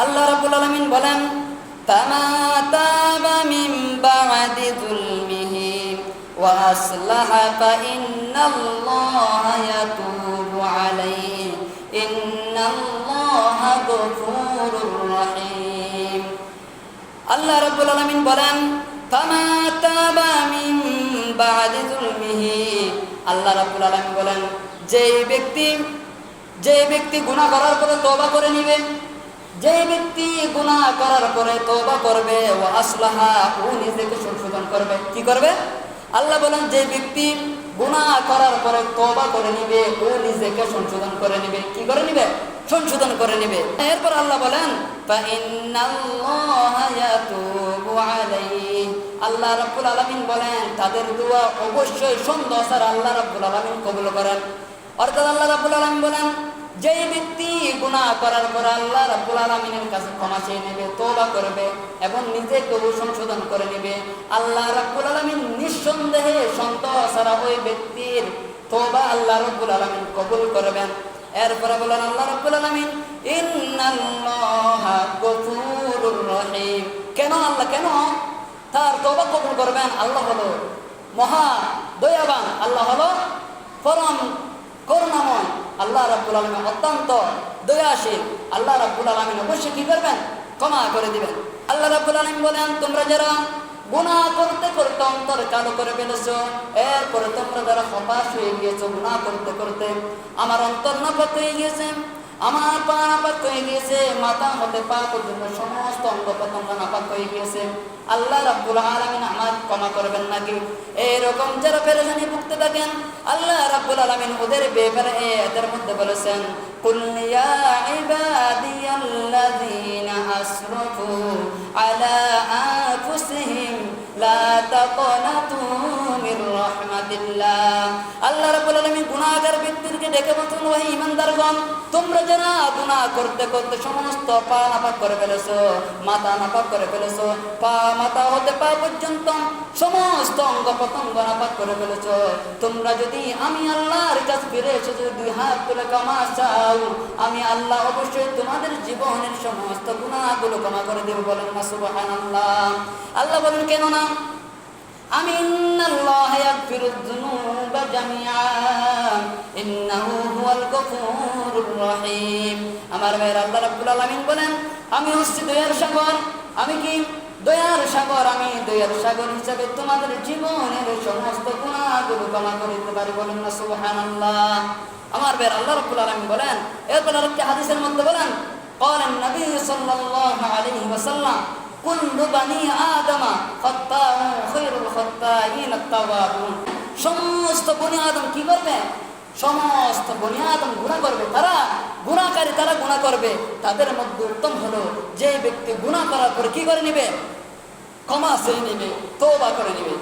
আল্লাহ রাব্বুল আলামিন বলেন, ফামা তাবা মিন বা'দি যুলমিহি ওয়া আসলাহা ফাইন্নাল্লাহা ইয়াতুবু আলাইহি ইন্নাল্লাহা গফুরুর রহিম। আল্লাহ রাব্বুল আলামিন বলেন, ফামা তাবা মিন বা'দি যুলমিহি, আল্লাহ রাব্বুল আলামিন বলেন, যে ব্যক্তি গুনাহ করার পরে তওবা করে নিবে, যে ব্যক্তি গুনাহ করার পরে তওবা করবে, ওয়া আসলাহা, ও নিজেকে সংশোধন করবে। কি করবে? আল্লাহ বলেন, যে ব্যক্তি গুনাহ করার পরে তওবা করে নিবে, ও নিজেকে সংশোধন করে নিবে। কি করে নিবে? সংশোধন করে নিবে। এরপর আল্লাহ বলেন, ফাইন্নাল্লাহা ইয়াতুবু আলাইহি, আল্লাহ রাব্বুল আলামিন বলেন, তাদের দোয়া অবশ্যই সন্দেহ ছাড়া আল্লাহ রাব্বুল আলামিন কবুল করেন। অর্থাৎ আল্লাহ রাব্বুল আলামিন বলেন, যে ব্যক্তি গুনাহ করার পর আল্লাহ রাব্বুল আলামিনের কাছে ক্ষমা চেয়ে নেবে, তওবা করবে এবং নিজেকে সংশোধন করে নেবে, আল্লাহ রাব্বুল আলামিন নিঃসন্দেহে সন্দেহ ছাড়া ওই ব্যক্তির তওবা আল্লাহ রাব্বুল আলামিন কবুল করবেন। এরপরে বলেন আল্লাহ রাব্বুল আলামিন, ইন্নাল্লাহা গফুরুর রহিম। কেন আল্লাহ তার তওবা কবুল করবেন? আল্লাহ হলো মহা দয়াবান, আল্লাহ হলো পরম করুণাময়, আল্লাহ রাব্বুল আলামিন অত্যন্ত দয়াশীল। আল্লাহ রাব্বুল আলামিন অবশ্যই কি করবেন? ক্ষমা করে দিবেন। আল্লাহ রাব্বুল আলামিন বলেন, তোমরা যারা গুনাহ করতে করতে অন্তর কালো করে ফেলেছো, এরপরে তোমরা যারা হতাশ হয়ে গিয়েছো গুনাহ করতে করতে, আমার অন্তর নাপাক হয়ে গিয়েছে, আমার পা নাপাক হয়ে গিয়েছে, মাথা হতে পা পর্যন্ত সমস্ত অঙ্গ প্রত্যঙ্গ নাপাক হয়ে গিয়েছে, আল্লাহ রাব্বুল আলামিন আমার ক্ষমা করবেন নাকি? এরকম যারা পেরেশানি ভুগতে থাকেন, আল্লাহ রাব্বুল আলামিন ওদের ব্যাপারে এদের মধ্যে বলেছেন, কুল ইয়া ইবাদিয়াল্লাযীনা আসরাফু আলা আনফুসিহিম লা তাকনাতু মির রাহমাতিল্লাহ। আল্লাহ রাব্বুল আলামিন গুনাহগার ব্যক্তিদেরকে ডেকে বলছেন, ওহে ঈমানদারগণ, তোমরা যারা গুনাহ করতে করতে সমস্ত পা নাপাক করে ফেলেছো, মাথা নাপাক করে ফেলেছো, মাথা হতে পা পর্যন্ত সমস্ত অঙ্গ প্রত্যঙ্গ নাপাক করে ফেলেছো, তোমরা যদি আমি আল্লাহর কাছে ফিরে এসে যদি দুই হাত তুলে ক্ষমা চাও, আমি আল্লাহ অবশ্যই তোমাদের জীবনের সমস্ত গুনাহগুলো ক্ষমা করে দেব। বলেন না সুবহানাল্লাহ। আল্লাহ বলেন, কেন না? আমি ইন্নাল্লাহা ইয়াগফিরুয যুনুবা জামিআ ইন্নাহু হুয়াল গফুরুর রহিম। আমার ভাইরা, আল্লাহ রাব্বুল আলামিন বলেন, আমি হচ্ছি দয়ার সাগর। আমি কি? দয়ার সাগর। আমি দয়ার সাগর হিসাবে তোমাদের জীবনের সমস্ত গুনাহগুলো ক্ষমা করে দিতে পারি। বলেন না সুবহানাল্লাহ। আমার ভাইরা, আল্লাহ রাব্বুল আলামিন বলেন, এরপর আরেকটি হাদিসের মধ্যে বলেন, قال النبي صلى الله عليه وسلم كل بني آدم خطاء خير الخطائين التوابون। সমস্ত বনি আদম কি করবে? সমস্ত বনি আদম গুনাহ করবে। তারা গুনাহকারী, তারা গুনাহ করবে। তাদের মধ্যে উত্তম হলো যে ব্যক্তি গুনাহ করার পরে কি করে নিবে? ক্ষমা চেয়ে নিবে, তওবা করে নিবে।